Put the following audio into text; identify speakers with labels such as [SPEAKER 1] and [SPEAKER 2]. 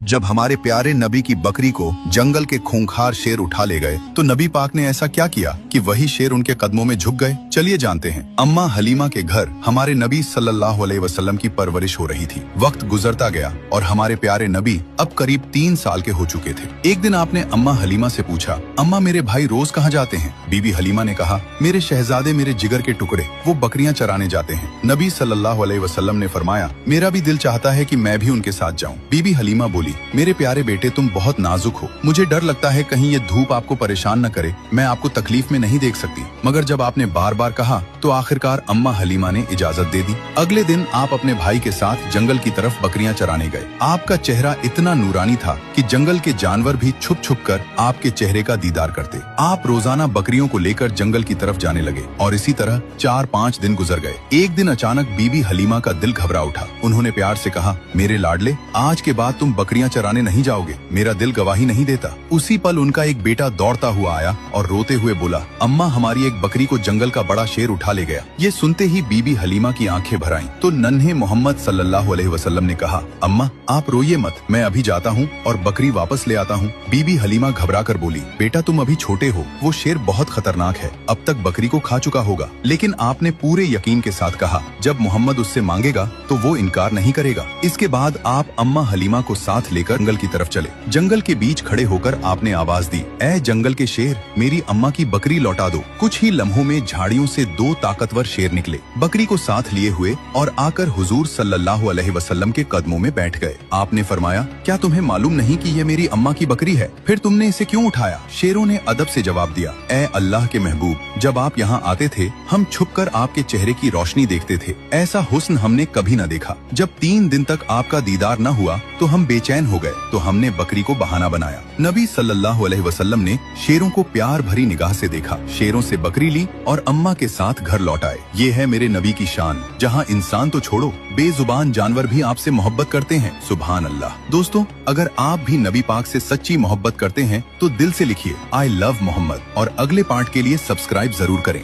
[SPEAKER 1] जब हमारे प्यारे नबी की बकरी को जंगल के खूंखार शेर उठा ले गए तो नबी पाक ने ऐसा क्या किया कि वही शेर उनके कदमों में झुक गए। चलिए जानते हैं। अम्मा हलीमा के घर हमारे नबी सल्लल्लाहु अलैहि वसल्लम की परवरिश हो रही थी। वक्त गुजरता गया और हमारे प्यारे नबी अब करीब 3 साल के हो चुके थे। एक दिन आपने अम्मा हलीमा से पूछा, अम्मा मेरे भाई रोज कहाँ जाते हैं? बीबी हलीमा ने कहा, मेरे शहजादे मेरे जिगर के टुकड़े, वो बकरियां चराने जाते हैं। नबी सल्लल्लाहु अलैहि वसल्लम ने फरमाया, मेरा भी दिल चाहता है कि मैं भी उनके साथ जाऊं। बीबी हलीमा बोली, मेरे प्यारे बेटे तुम बहुत नाजुक हो, मुझे डर लगता है कहीं ये धूप आपको परेशान न करे, मैं आपको तकलीफ में नहीं देख सकती। मगर जब आपने बार बार कहा तो आखिरकार अम्मा हलीमा ने इजाजत दे दी। अगले दिन आप अपने भाई के साथ जंगल की तरफ बकरियां चराने गए। आपका चेहरा इतना नूरानी था कि जंगल के जानवर भी छुप छुप कर आपके चेहरे का दीदार करते। आप रोजाना बकरियों को लेकर जंगल की तरफ जाने लगे और इसी तरह 4-5 दिन गुजर गए। एक दिन अचानक बीबी हलीमा का दिल घबरा उठा। उन्होंने प्यार से कहा, मेरे लाडले, आज के बाद तुम बकरियां चराने नहीं जाओगे, मेरा दिल गवाही नहीं देता। उसी पल उनका एक बेटा दौड़ता हुआ आया और रोते हुए बोला, अम्मा हमारी एक बकरी को जंगल का बड़ा शेर उठा ले गया। ये सुनते ही बीबी हलीमा की आंखें भर आईं। तो नन्हे मोहम्मद सल्लल्लाहु अलैहि वसल्लम ने कहा, अम्मा आप रोइए मत, मैं अभी जाता हूँ और बकरी वापस ले आता हूँ। बीबी हलीमा घबरा कर बोली, बेटा तुम अभी छोटे हो, वो शेर बहुत खतरनाक है, अब तक बकरी को खा चुका होगा। लेकिन आपने पूरे यकीन के साथ कहा, जब मोहम्मद उससे मांगेगा तो वो इनकार नहीं करेगा। इसके बाद आप अम्मा हलीमा को साथ लेकर जंगल की तरफ चले। जंगल के बीच खड़े होकर आपने आवाज दी, ऐ जंगल के शेर, मेरी अम्मा की बकरी लौटा दो। कुछ ही लम्हों में झाड़ियों से 2 ताकतवर शेर निकले, बकरी को साथ लिए हुए और आकर हुजूर सल्लल्लाहु अलैहि वसल्लम के कदमों में बैठ गए। आपने फरमाया, क्या तुम्हें मालूम नहीं कि ये मेरी अम्मा की बकरी है? फिर तुमने इसे क्यों उठाया? शेरों ने अदब से जवाब दिया, ऐ अल्लाह के महबूब, जब आप यहाँ आते थे हम छुपकर आपके चेहरे की रोशनी देखते थे, ऐसा हुस्न हमने कभी न देखा। जब 3 दिन तक आपका दीदार न हुआ तो हम बेचैन हो गए, तो हमने बकरी को बहाना बनाया। नबी सल्लल्लाहु अलैहि वसल्लम ने शेरों को प्यार भरी निगाह से देखा, शेरों से बकरी ली और अम्मा के साथ घर लौट आए। ये है मेरे नबी की शान, जहाँ इंसान तो छोड़ो, बेजुबान जानवर भी आपसे मोहब्बत करते हैं। सुभान अल्लाह। दोस्तों, अगर आप भी नबी पाक से सच्ची मोहब्बत करते हैं तो दिल से लिखिए, आई लव मोहम्मद, और अगले पार्ट के लिए सब्सक्राइब जरूर करें।